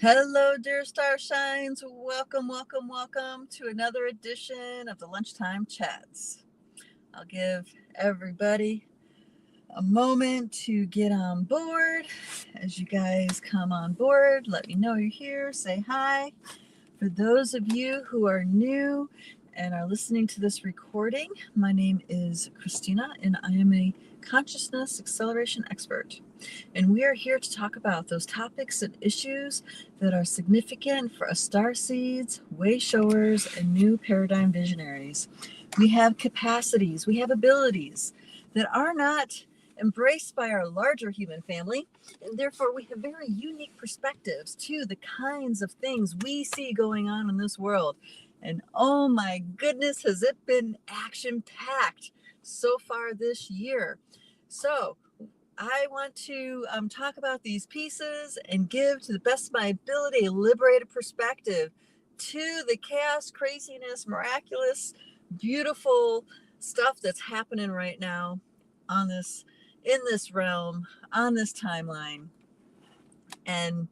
Hello, dear Starshines. Welcome, welcome, welcome to another edition of the Lunchtime Chats. I'll give everybody a moment to get on board. As you guys come on board, let me know you're here. Say hi. For those of you who are new and are listening to this recording, my name is Christina, and I am a consciousness acceleration expert. And we are here to talk about those topics and issues that are significant for us starseeds, wayshowers, and new paradigm visionaries. We have capacities, we have abilities that are not embraced by our larger human family, and therefore we have very unique perspectives to the kinds of things we see going on in this world. And oh my goodness, has it been action-packed so far this year. So I want to talk about these pieces and give, to the best of my ability, a liberated perspective to the chaos, craziness, miraculous, beautiful stuff that's happening right now on this, in this realm, on this timeline. And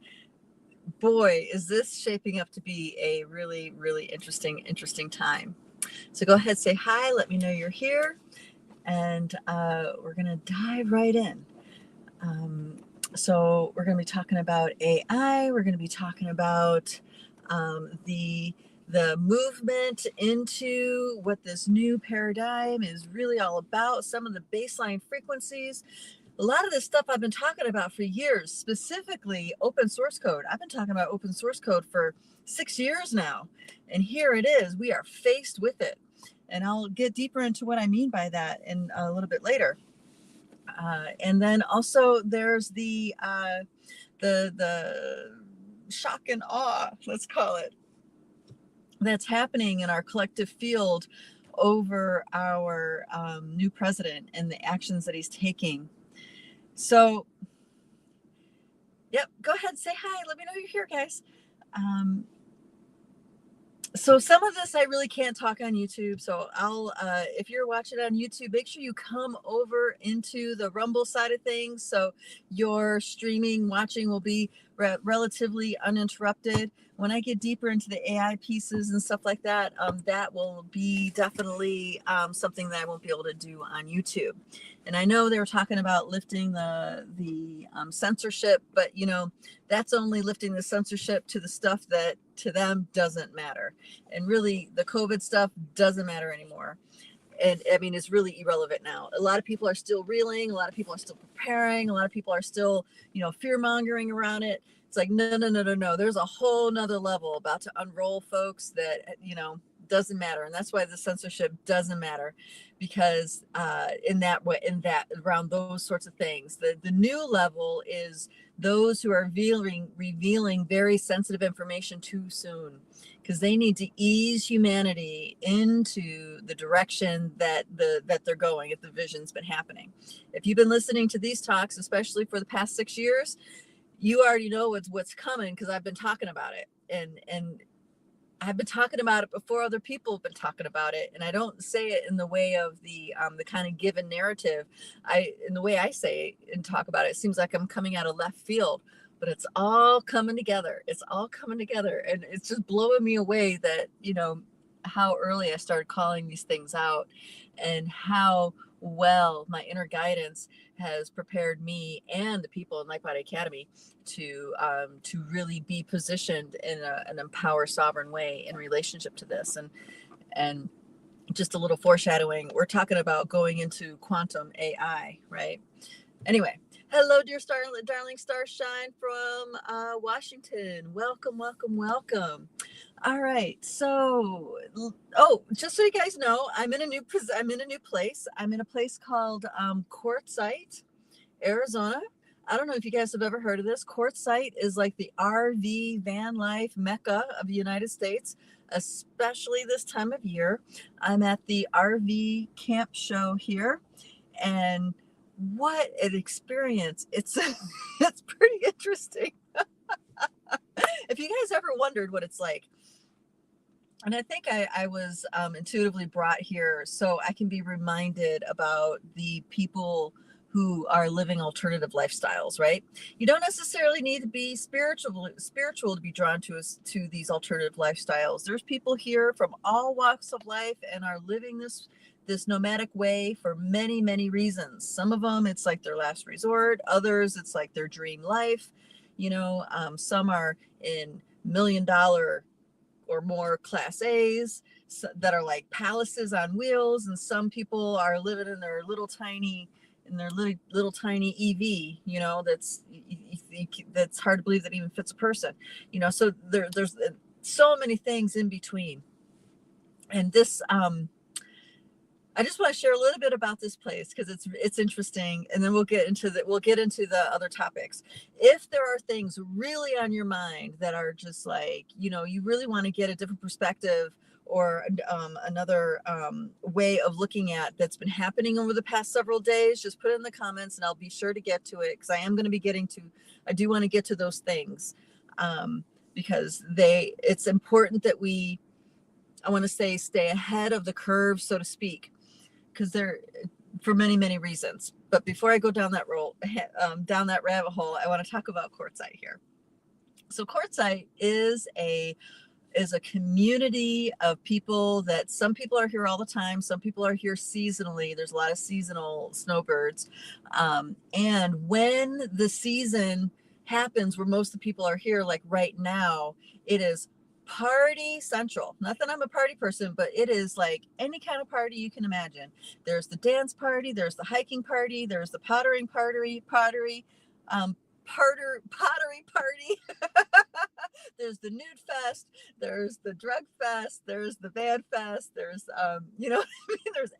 boy, is this shaping up to be a really, really interesting time. So go ahead, say hi, let me know you're here, and we're going to dive right in. So we're going to be talking about AI. We're going to be talking about the movement into what this new paradigm is really all about, some of the baseline frequencies. A lot of this stuff I've been talking about for years, specifically open source code. I've been talking about open source code for 6 years now, and here it is. We are faced with it, and I'll get deeper into what I mean by that in a little bit later. And then also there's the shock and awe, let's call it, that's happening in our collective field over our new president and the actions that he's taking. So, yep, go ahead, say hi. Let me know you're here, guys. So some of this I really can't talk on YouTube. So I'll, if you're watching on YouTube, make sure you come over into the Rumble side of things. So your streaming, watching will be relatively uninterrupted. When I get deeper into the AI pieces and stuff like that, that will be definitely something that I won't be able to do on YouTube. And I know they were talking about lifting the censorship, but you know, that's only lifting the censorship to the stuff that to them doesn't matter. And really the COVID stuff doesn't matter anymore. And I mean, it's really irrelevant now. A lot of people are still reeling. A lot of people are still preparing. A lot of people are still, you know, fear mongering around it. It's like, no. There's a whole nother level about to unroll, folks, that, you know, doesn't matter. And that's why the censorship doesn't matter, because in that way, around those sorts of things, the new level is those who are revealing very sensitive information too soon, because they need to ease humanity into the direction that they're going, if the vision's been happening. If you've been listening to these talks, especially for the past 6 years, you already know what's coming, because I've been talking about it, and I've been talking about it before other people have been talking about it. And I don't say it in the way of the kind of given narrative. In the way I say it and talk about it, it seems like I'm coming out of left field, but it's all coming together. It's all coming together. And it's just blowing me away that, you know, how early I started calling these things out, and how well my inner guidance has prepared me and the people in Light Body Academy to really be positioned in an empower sovereign way in relationship to this. And just a little foreshadowing, we're talking about going into quantum AI, right? Anyway, hello, dear darling starshine from Washington. Welcome. All right, so just so you guys know, I'm in a new place. I'm in a place called Quartzsite, Arizona. I don't know if you guys have ever heard of this. Quartzsite is like the RV van life mecca of the United States, especially this time of year. I'm at the RV camp show here, and what an experience. It's it's pretty interesting. If you guys ever wondered what it's like, and I think I was intuitively brought here so I can be reminded about the people who are living alternative lifestyles, right? You don't necessarily need to be spiritual to be drawn to these alternative lifestyles. There's people here from all walks of life and are living this nomadic way for many, many reasons. Some of them, it's like their last resort. Others, it's like their dream life. Some are in $1 million or more class A's that are like palaces on wheels, and some people are living in their little tiny EV, that's hard to believe that even fits a person. So there's so many things in between. And this I just want to share a little bit about this place because it's interesting, and then we'll get into the other topics. If there are things really on your mind that are just like, you really want to get a different perspective or another way of looking at that's been happening over the past several days, just put it in the comments and I'll be sure to get to it, because I do want to get to those things, because it's important that I want to say stay ahead of the curve, so to speak, because they're for many, many reasons. But before I go down that rabbit hole, I want to talk about Quartzsite here. So Quartzsite is a community of people that some people are here all the time. Some people are here seasonally. There's a lot of seasonal snowbirds. And when the season happens where most of the people are here, like right now, it is party central. Not that I'm a party person, but it is like any kind of party you can imagine. There's the dance party, there's the hiking party, there's the pottery party, there's the nude fest, there's the drug fest, there's the band fest, there's there's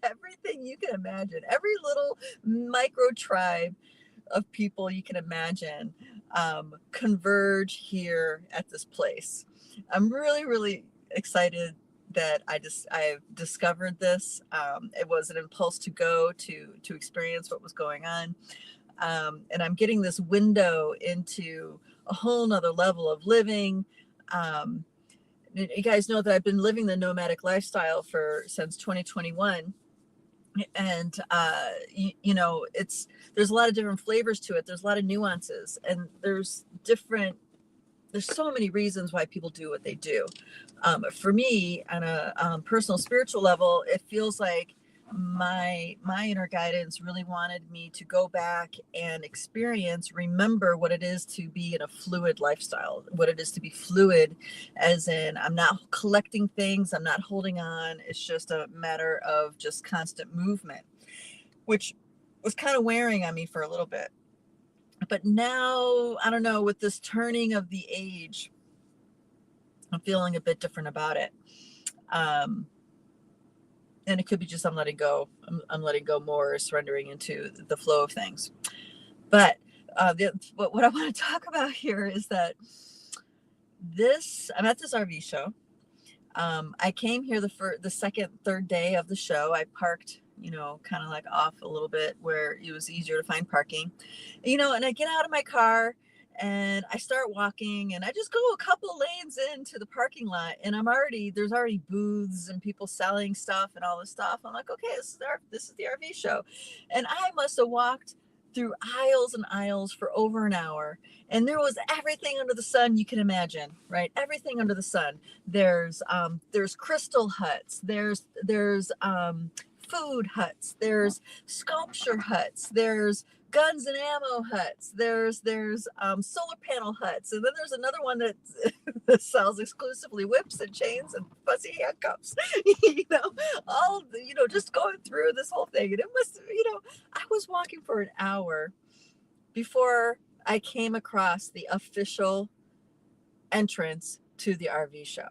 everything you can imagine. Every little micro tribe of people you can imagine converge here at this place. I'm really, really excited that I've discovered this. It was an impulse to go to experience what was going on. And I'm getting this window into a whole nother level of living. You guys know that I've been living the nomadic lifestyle since 2021. And, there's a lot of different flavors to it. There's a lot of nuances, and there's so many reasons why people do what they do. For me, on a personal spiritual level, it feels like my inner guidance really wanted me to go back and remember what it is to be in a fluid lifestyle, what it is to be fluid, as in I'm not collecting things, I'm not holding on. It's just a matter of just constant movement, which was kind of wearing on me for a little bit. But now, I don't know, with this turning of the age, I'm feeling a bit different about it. And it could be just I'm letting go. I'm letting go more, surrendering into the flow of things. But what I want to talk about here is that I'm at this RV show. I came here the second, third day of the show. I parked, kind of like off a little bit where it was easier to find parking, and I get out of my car and I start walking, and I just go a couple lanes into the parking lot, and there's already booths and people selling stuff and all this stuff. I'm like, okay, this is the RV show. And I must have walked through aisles and aisles for over an hour, and there was everything under the sun you can imagine, right? Everything under the sun. There's crystal huts, there's food huts, there's sculpture huts, there's guns and ammo huts, there's solar panel huts, and then there's another one that sells exclusively whips and chains and fuzzy handcuffs. Just going through this whole thing, and it must, I was walking for an hour before I came across the official entrance to the RV show.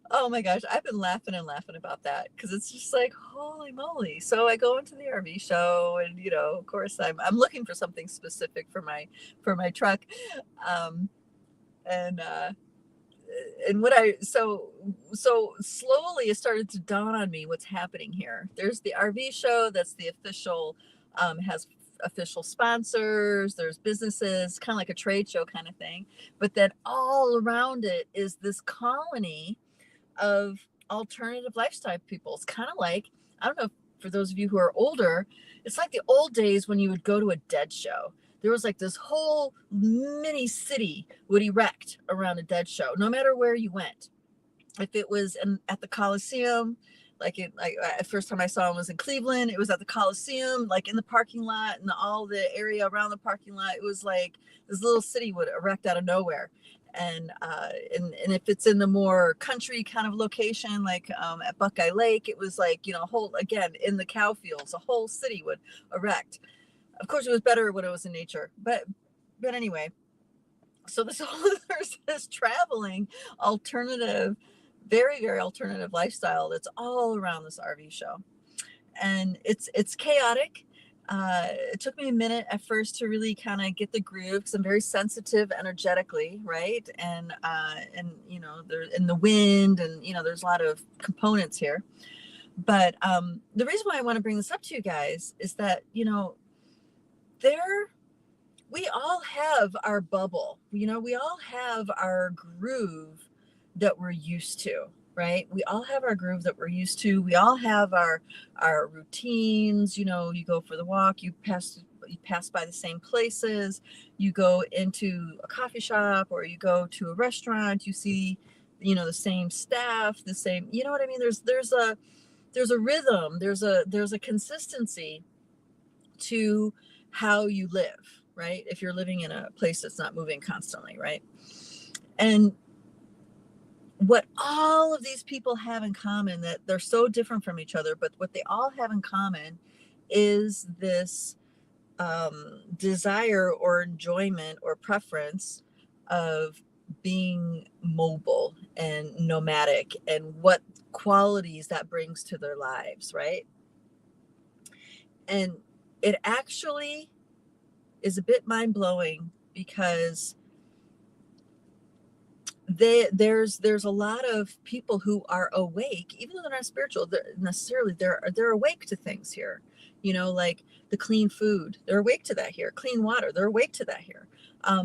Oh my gosh, I've been laughing about that, because it's just like, holy moly. So I go into the RV show, and of course I'm looking for something specific for my truck, and so slowly it started to dawn on me what's happening here. There's the RV show, that's the official, has official sponsors, there's businesses, kind of like a trade show kind of thing. But then all around it is this colony of alternative lifestyle people. It's kind of like, I don't know for those of you who are older, it's like the old days when you would go to a dead show. There was like this whole mini city would erect around a dead show, no matter where you went. If it was at the Coliseum, like first time I saw him was in Cleveland, it was at the Coliseum, like in the parking lot and all the area around the parking lot. It was like this little city would erect out of nowhere. And if it's in the more country kind of location, like at Buckeye Lake, it was like, whole, again, in the cow fields, a whole city would erect. Of course, it was better when it was in nature. But anyway, so there's this traveling alternative, very, very alternative lifestyle that's all around this RV show. And it's chaotic. It took me a minute at first to really kind of get the groove, because I'm very sensitive energetically, right? And there's in the wind, and there's a lot of components here. But the reason why I want to bring this up to you guys is that we all have our bubble. We all have our groove that we're used to, right? We all have our groove that we're used to. We all have our routines. You go for the walk, you pass by the same places, you go into a coffee shop, or you go to a restaurant, you see, the same staff, the same, you know what I mean? There's a rhythm, there's a consistency to how you live, right? If you're living in a place that's not moving constantly, right? And what all of these people have in common, that they're so different from each other, but what they all have in common is this desire or enjoyment or preference of being mobile and nomadic, and what qualities that brings to their lives, right? And it actually is a bit mind-blowing, because there's a lot of people who are awake, even though they're not spiritual, they're awake to things here, like the clean food, they're awake to that here. Clean water, they're awake to that here.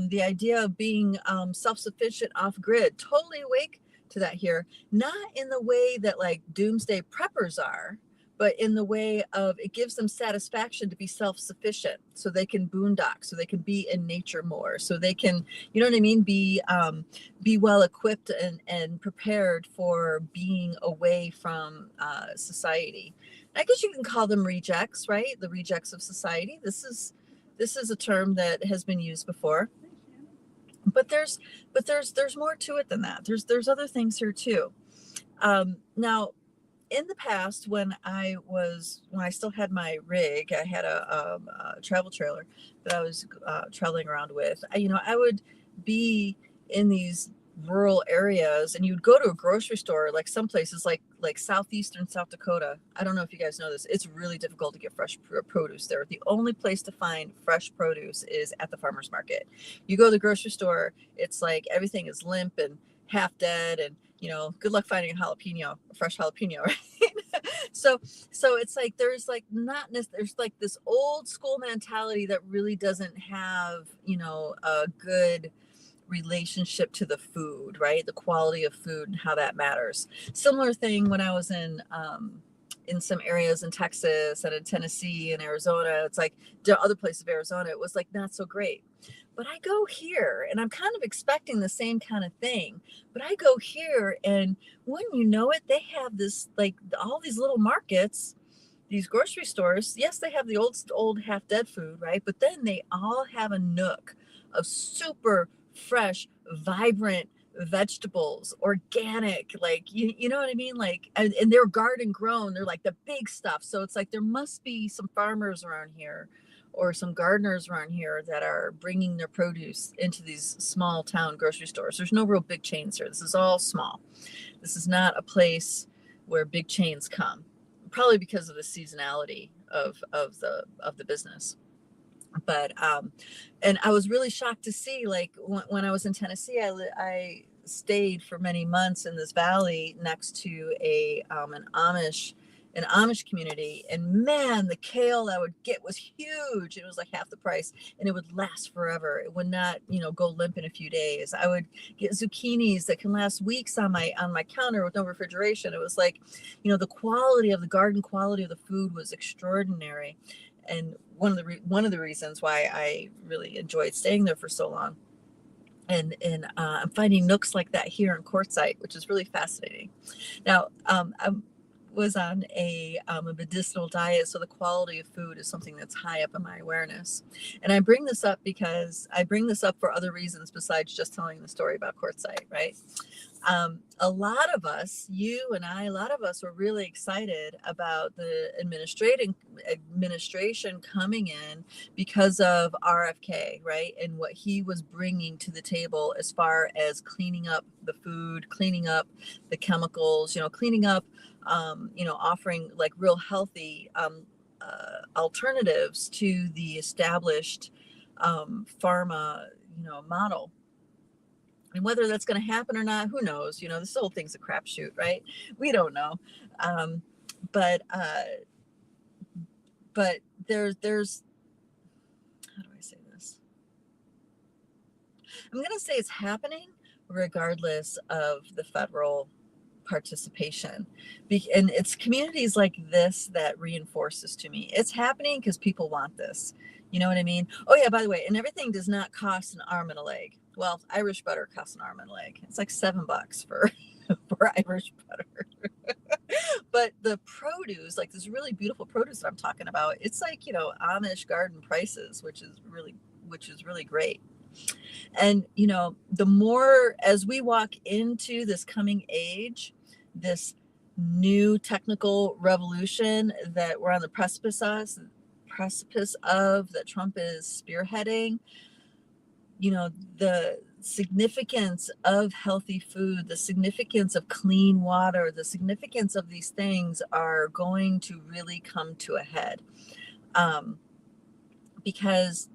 The idea of being self-sufficient off grid, totally awake to that here. Not in the way that like doomsday preppers are, but in the way of it gives them satisfaction to be self-sufficient, so they can boondock, so they can be in nature more, so they can, you know what I mean, be well equipped and prepared for being away from society. I guess you can call them rejects, right? The rejects of society. This is a term that has been used before, but there's more to it than that. There's other things here too. Now, in the past, when I still had my rig, I had a travel trailer that I was traveling around with. I would be in these rural areas, and you'd go to a grocery store, like some places like southeastern South Dakota. I don't know if you guys know this. It's really difficult to get fresh produce there. The only place to find fresh produce is at the farmer's market. You go to the grocery store, it's like everything is limp and half dead, and good luck finding a fresh jalapeno, right? So it's like there's like there's like this old school mentality that really doesn't have a good relationship to the food, right? The quality of food and how that matters. Similar thing when I was in some areas in Texas and in Tennessee and Arizona. It's like other places of Arizona, it was like not so great. But I go here and I'm kind of expecting the same kind of thing. But I go here, and wouldn't you know it, they have this, like all these little markets, these grocery stores. Yes, they have the old half dead food, right? But then they all have a nook of super fresh, vibrant vegetables, organic, like you know what I mean, like and they're garden grown, they're like the big stuff. So it's like there must be some farmers around here or some gardeners around here that are bringing their produce into these small town grocery stores. There's no real big chains here. This is all small. This is not a place where big chains come, probably because of the seasonality of the business. But and I was really shocked to see, like when I was in Tennessee, I stayed for many months in this valley next to an Amish an Amish community, and man, the kale I would get was huge. It was like half the price, and it would last forever. It would not, go limp in a few days. I would get zucchinis that can last weeks on my counter with no refrigeration. It was like, the quality of the garden, quality of the food was extraordinary, and one of the reasons why I really enjoyed staying there for so long. And I'm finding nooks like that here in Quartzsite, which is really fascinating. Now, I was on a medicinal diet, so the quality of food is something that's high up in my awareness. And I bring this up because I bring this up for other reasons besides just telling the story about Quartzsite, right? A lot of us, you and I, a lot of us were really excited about the administration coming in because of RFK, right? And what he was bringing to the table as far as cleaning up the food, cleaning up the chemicals, cleaning up, offering like real healthy alternatives to the established pharma, model. And whether that's going to happen or not, who knows? This whole thing's a crapshoot, right? We don't know. Um, but there's how do I say this? I'm going to say it's happening regardless of the federal participation. And it's communities like this that reinforce this to me. It's happening because people want this. You know what I mean? Oh yeah, by the way, and everything does not cost an arm and a leg. Well, Irish butter costs an arm and a leg. It's like $7 for Irish butter. But the produce, like this really beautiful produce that I'm talking about, it's like, Amish garden prices, which is really great. And, the more as we walk into this coming age, this new technical revolution that we're on the precipice of, that Trump is spearheading, the significance of healthy food, the significance of clean water, the significance of these things are going to really come to a head. Because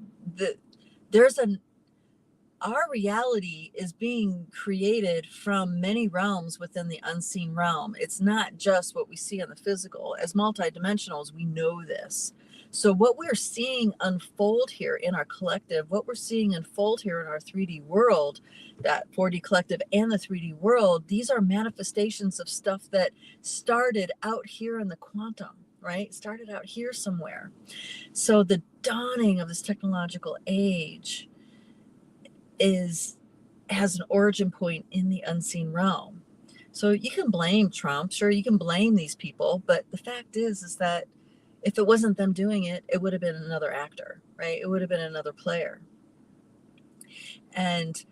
our reality is being created from many realms within the unseen realm. It's not just what we see in the physical. As multidimensionals, we know this. So what we're seeing unfold here in our collective, what we're seeing unfold here in our 3D world, that 4D collective and the 3D world, these are manifestations of stuff that started out here in the quantum, right? Started out here somewhere. So the dawning of this technological age has an origin point in the unseen realm. So you can blame Trump, sure, you can blame these people, but the fact is that if it wasn't them doing it, it would have been another actor, right? It would have been another player. And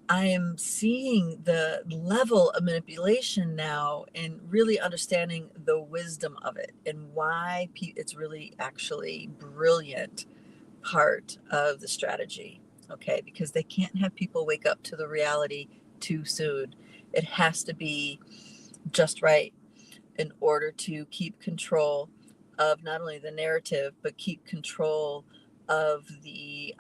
I am seeing the level of manipulation now and really understanding the wisdom of it and why it's really actually brilliant part of the strategy. Okay, because they can't have people wake up to the reality too soon. It has to be just right in order to keep control of not only the narrative, but keep control of the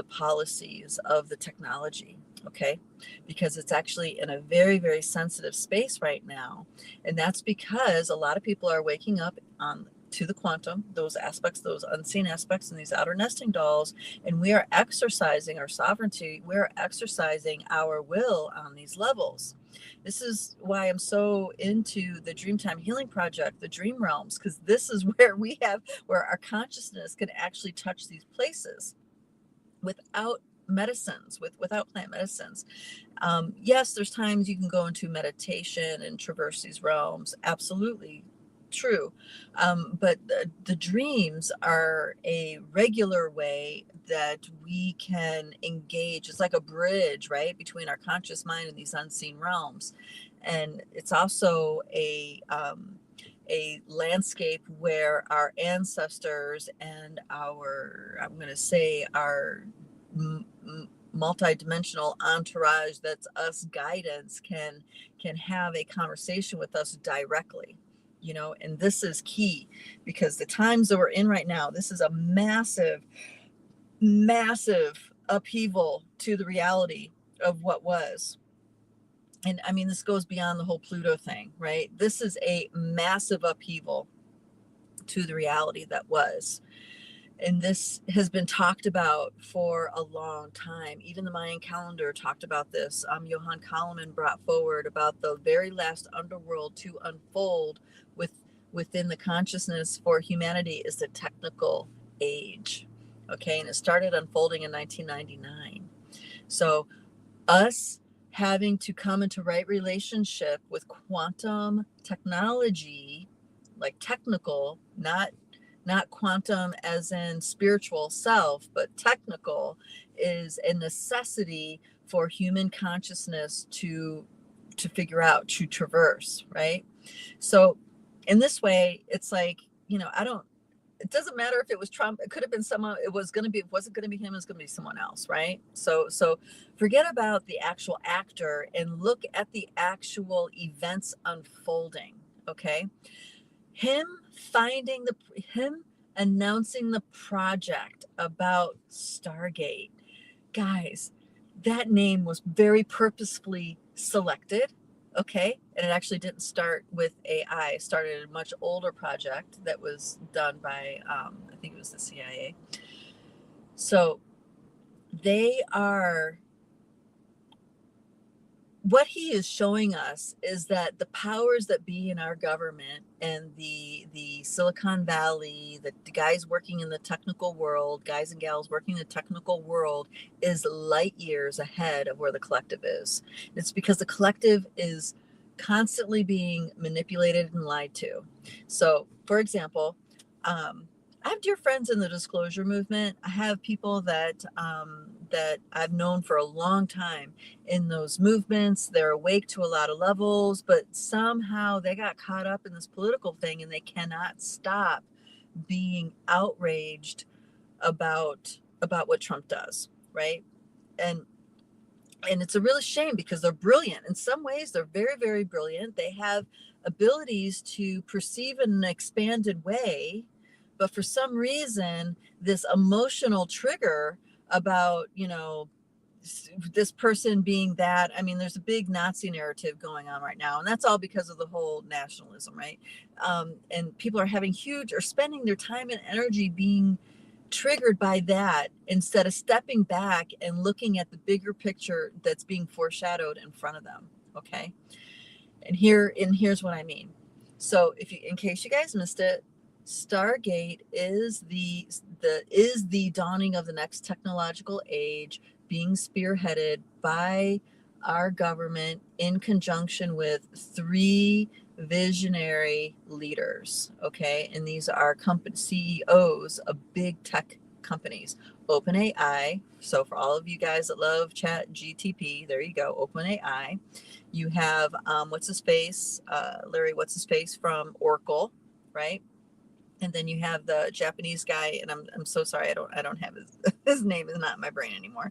policies of the technology. Okay, because it's actually in a very, very sensitive space right now, and that's because a lot of people are waking up to the quantum, those aspects, those unseen aspects, and these outer nesting dolls, and we are exercising our sovereignty. We're exercising our will on these levels. This is why I'm so into the Dreamtime Healing Project, the dream realms, because this is where our consciousness can actually touch these places without medicines, without plant medicines. Yes, there's times you can go into meditation and traverse these realms. Absolutely true. But the dreams are a regular way that we can engage. It's like a bridge, right, between our conscious mind and these unseen realms. And it's also a landscape where our ancestors and our multidimensional entourage, that's us guidance, can have a conversation with us directly. And this is key because the times that we're in right now, this is a massive upheaval to the reality of what was. And I mean, this goes beyond the whole Pluto thing, right? This is a massive upheaval. to the reality that was. And this has been talked about for a long time. Even the Mayan calendar talked about this. Johann Kalaman brought forward about the very last underworld to unfold within the consciousness for humanity is the technical age. Okay, and it started unfolding in 1999. So us having to come into right relationship with quantum technology, like technical, not quantum as in spiritual self, but technical, is a necessity for human consciousness to figure out, to traverse, right? So in this way, it's like, it doesn't matter if it was Trump, it could have been someone, it wasn't going to be him, it was going to be someone else, right? So forget about the actual actor and look at the actual events unfolding, okay? Him announcing the project about Stargate. Guys, that name was very purposefully selected, okay? And it actually didn't start with AI. It started a much older project that was done by, I think it was the CIA. So they are, what he is showing us is that the powers that be in our government and the Silicon Valley, the guys working in the technical world, guys and gals working in the technical world, is light years ahead of where the collective is. It's because the collective is constantly being manipulated and lied to. So, for example, I have dear friends in the disclosure movement. I have people that that I've known for a long time in those movements. They're awake to a lot of levels, but somehow they got caught up in this political thing and they cannot stop being outraged about what Trump does, right? And it's a real shame because they're brilliant. In some ways, they're very, very brilliant. They have abilities to perceive in an expanded way, but for some reason, this emotional trigger about, this person being that, I mean, there's a big Nazi narrative going on right now, and that's all because of the whole nationalism, right? And people are spending their time and energy being triggered by that instead of stepping back and looking at the bigger picture that's being foreshadowed in front of them. Okay. And here's what I mean. So in case you guys missed it, Stargate is the dawning of the next technological age being spearheaded by our government in conjunction with 3 visionary leaders, okay? And these are company CEOs of big tech companies. OpenAI, so for all of you guys that love Chat GTP, there you go, OpenAI. You have Larry from Oracle, right? And then you have the Japanese guy, and I'm so sorry, I don't have his name is not in my brain anymore.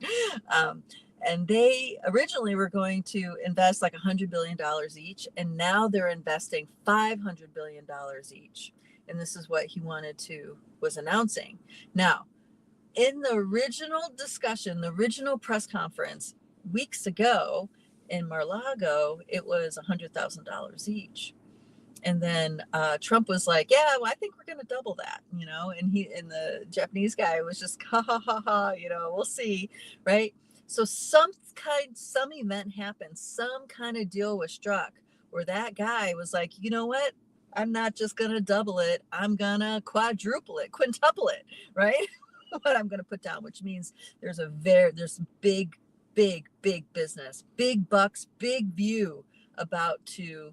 And they originally were going to invest like $100 billion each, and now they're investing $500 billion each. And this is what he was announcing. Now, in the original discussion, the original press conference weeks ago in Mar-a-Lago, it was $100,000 each. And then Trump was like, yeah, well, I think we're going to double that, and the Japanese guy was just, ha, ha, ha, ha, we'll see. Right. So some event happened, some kind of deal was struck where that guy was like, you know what? I'm not just going to double it. I'm going to quintuple it. Right. What I'm going to put down, which means there's big business, big bucks, big view about to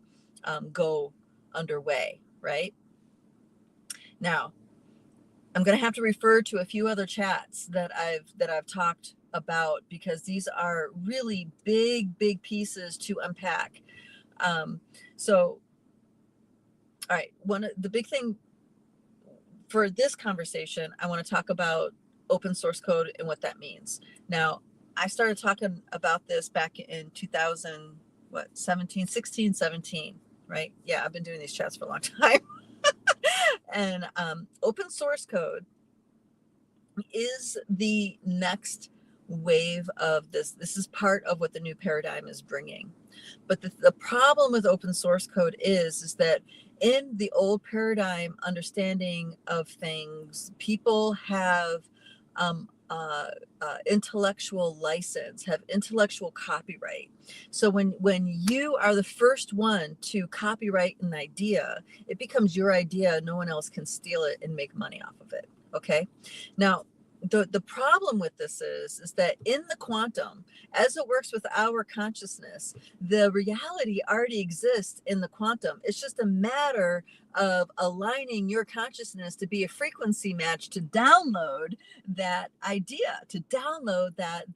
go underway, right? Now, I'm going to have to refer to a few other chats that I've talked about because these are really big pieces to unpack. So, all right, the big thing for this conversation, I want to talk about open source code and what that means. Now, I started talking about this back in 16, 17. Right? Yeah, I've been doing these chats for a long time. And open source code is the next wave of this. This is part of what the new paradigm is bringing. But the problem with open source code is that in the old paradigm understanding of things, people have intellectual license, have intellectual copyright. So when you are the first one to copyright an idea, it becomes your idea. No one else can steal it and make money off of it. Okay. Now, the problem with this is that in the quantum, as it works with our consciousness, the reality already exists in the quantum. It's just a matter of aligning your consciousness to be a frequency match to download that idea, to download that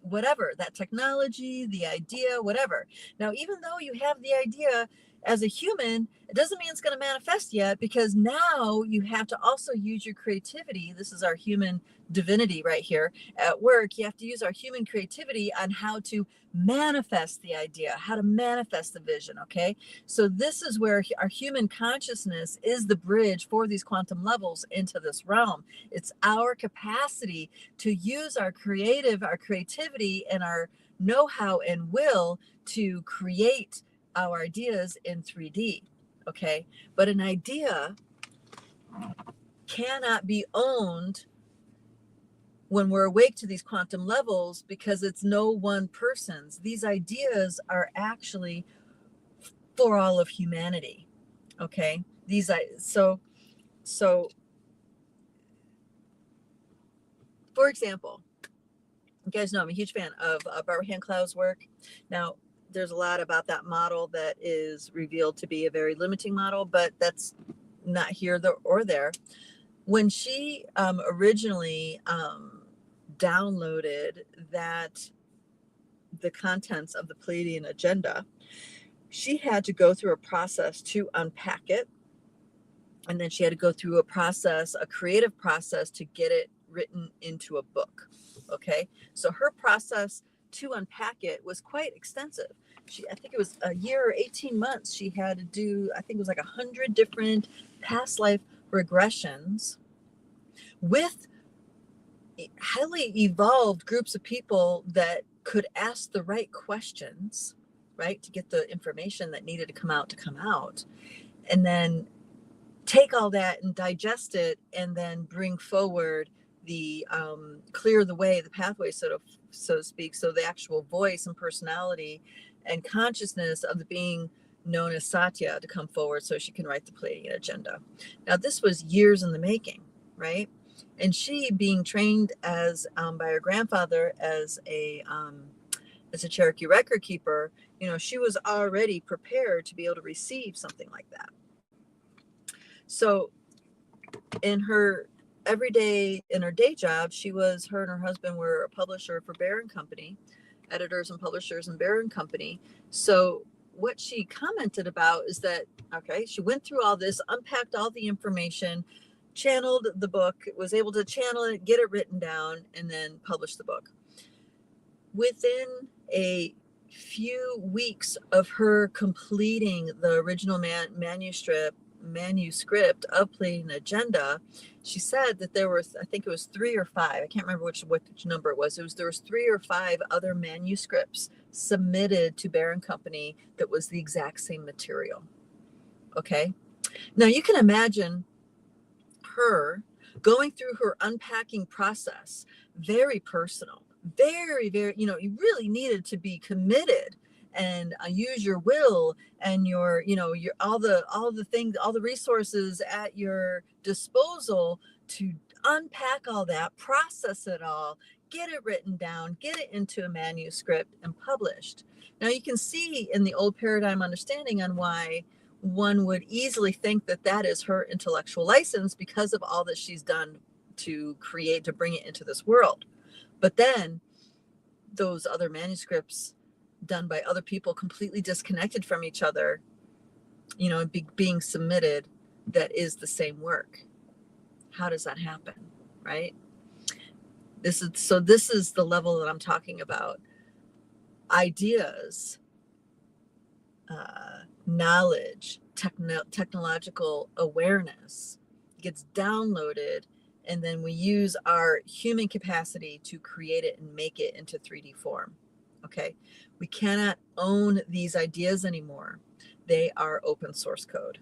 whatever, that technology, the idea, whatever. Now, even though you have the idea as a human, it doesn't mean it's going to manifest yet, because now you have to also use your creativity. This is our human divinity right here at work. You have to use our human creativity on how to manifest the idea, how to manifest the vision. Okay. So this is where our human consciousness is the bridge for these quantum levels into this realm. It's our capacity to use our creativity and our know-how and will to create our ideas in 3D. Okay. But an idea cannot be owned when we're awake to these quantum levels, because it's no one person's. These ideas are actually for all of humanity. Okay. So for example, you guys know I'm a huge fan of Barbara Hand Clow's work. Now, there's a lot about that model that is revealed to be a very limiting model, but that's not here or there. When she originally downloaded the contents of the Pleiadian agenda, she had to go through a process to unpack it. And then she had to go through a creative process to get it written into a book. Okay. So her process to unpack it was quite extensive. I think it was a year or 18 months. She had to do, I think it was like 100 different past life regressions with highly evolved groups of people that could ask the right questions, right, to get the information that needed to come out, and then take all that and digest it, and then bring forward the clear the way, the pathway, so to speak, so the actual voice and personality and consciousness of the being known as Satya to come forward, so she can write the Pleiadian agenda. Now, this was years in the making, right? And she, being trained as by her grandfather as a Cherokee record keeper, she was already prepared to be able to receive something like that. So in her day job, her and her husband were a publisher for Barron Company, editors and publishers in Barron Company. So what she commented about is that, okay, she went through all this, unpacked all the information, channeled the book, was able to channel it, get it written down, and then publish the book. Within a few weeks of her completing the original manuscript of Pleiadian Agenda, she said that there was, I think it was 3 or 5, I can't remember which number it was. There was 3 or 5 other manuscripts submitted to Barron Company that was the exact same material. Okay. Now you can imagine her going through her unpacking process, very personal, very, very, you really needed to be committed and use your will and your all the things, all the resources at your disposal to unpack all that, process it all, get it written down, get it into a manuscript and published. Now you can see in the old paradigm understanding on why one would easily think that that is her intellectual license, because of all that she's done to create, to bring it into this world. But then those other manuscripts done by other people, completely disconnected from each other, being submitted, that is the same work. How does that happen? Right? This is the level that I'm talking about. Ideas, knowledge, technological awareness gets downloaded and then we use our human capacity to create it and make it into 3D form. Okay, we cannot own these ideas anymore. They are open source code.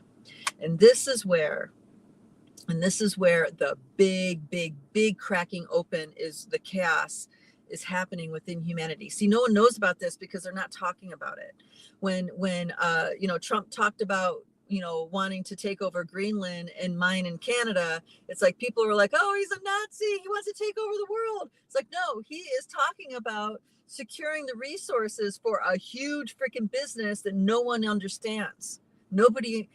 And this is where the big cracking open is, the chaos is happening within humanity. See, no one knows about this because they're not talking about it. When Trump talked about, wanting to take over Greenland and mine in Canada, it's like people were like, oh, he's a Nazi, he wants to take over the world. It's like, no, he is talking about securing the resources for a huge freaking business that no one understands. Nobody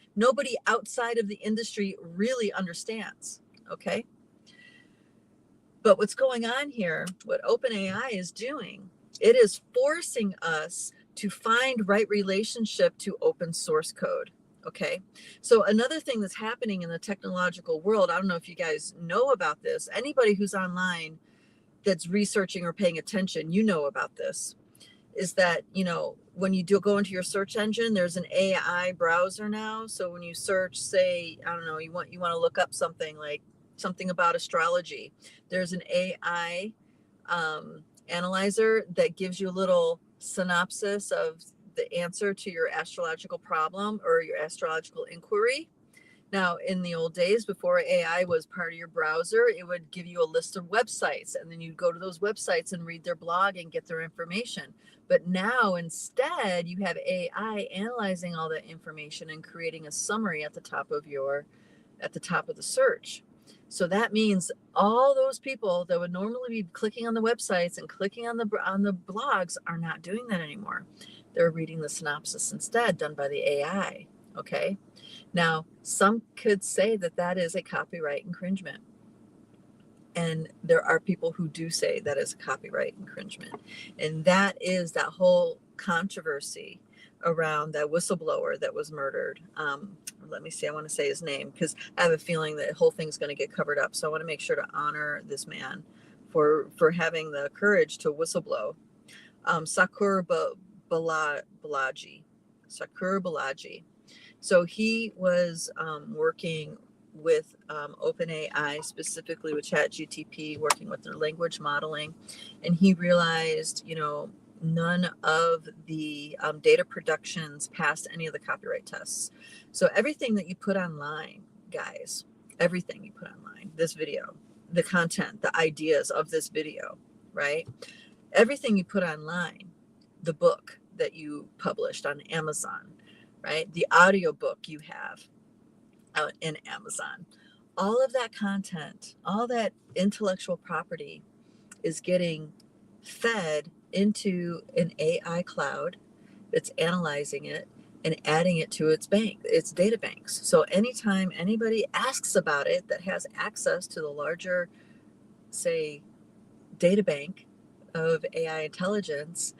outside of the industry really understands. Okay. But what's going on here, what OpenAI is doing, it is forcing us to find right relationship to open source code. Okay. So another thing that's happening in the technological world, I don't know if you guys know about this, anybody who's online that's researching or paying attention, you know about this, is that, when you go into your search engine, there's an AI browser now. So when you search, say, I don't know, you want to look up something like something about astrology, there's an AI analyzer that gives you a little synopsis of the answer to your astrological problem or your astrological inquiry. Now, in the old days, before AI was part of your browser, it would give you a list of websites, and then you'd go to those websites and read their blog and get their information. But now, instead, you have AI analyzing all that information and creating a summary at the top of the search. So that means all those people that would normally be clicking on the websites and clicking on the blogs are not doing that anymore. They're reading the synopsis instead, done by the AI. Okay. Now, some could say that that is a copyright infringement. And there are people who do say that is a copyright infringement. And that is that whole controversy around that whistleblower that was murdered. Let me see, I want to say his name because I have a feeling that the whole thing's going to get covered up. So I want to make sure to honor this man for having the courage to whistleblow. Sakur Balaji. So he was working with OpenAI, specifically with ChatGPT, working with their language modeling. And he realized, none of the data productions passed any of the copyright tests. So everything that you put online, guys, everything you put online, this video, the content, the ideas of this video, right? Everything you put online, the book that you published on Amazon, right? The audiobook you have out in Amazon, all of that content, all that intellectual property is getting fed into an AI cloud that's analyzing it and adding it to its data banks. So anytime anybody asks about it that has access to the larger, say, data bank of AI intelligence,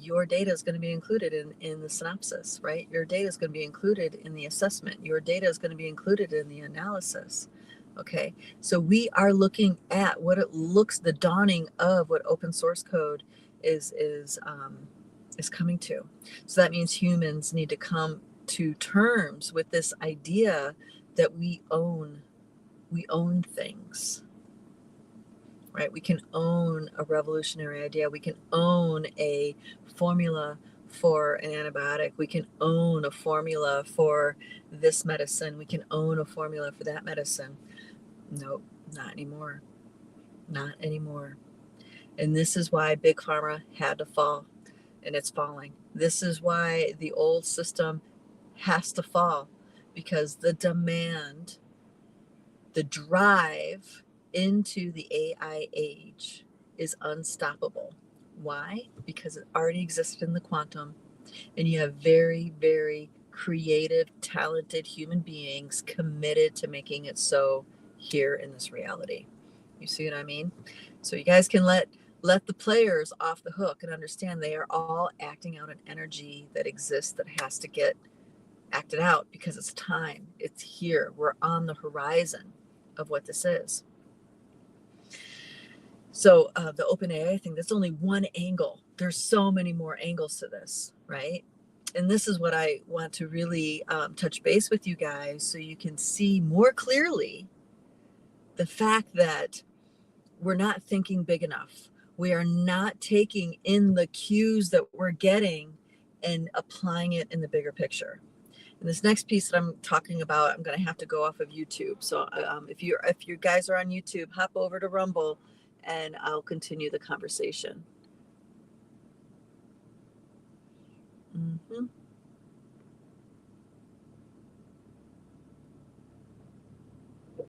your data is going to be included in the synopsis, right? Your data is going to be included in the assessment. Your data is going to be included in the analysis. Okay, so we are looking at what it looks, the dawning of what open source code is coming to. So that means humans need to come to terms with this idea that we own things. Right? We can own a revolutionary idea. We can own a formula for an antibiotic. We can own a formula for this medicine. We can own a formula for that medicine. Nope, not anymore. Not anymore. And this is why Big Pharma had to fall, and it's falling. This is why the old system has to fall, because the demand, the drive into the AI age is unstoppable. Why? Because it already existed in the quantum, and you have very, very creative, talented human beings committed to making it so here in this reality. You see what I mean? So you guys can let the players off the hook and understand they are all acting out an energy that exists that has to get acted out because it's time. It's here. We're on the horizon of what this is. So the OpenAI thing, that's only one angle. There's so many more angles to this, right? And this is what I want to really touch base with you guys so you can see more clearly the fact that we're not thinking big enough. We are not taking in the cues that we're getting and applying it in the bigger picture. And this next piece that I'm talking about, I'm going to have to go off of YouTube. So if you guys are on YouTube, hop over to Rumble, and I'll continue the conversation. Mm-hmm.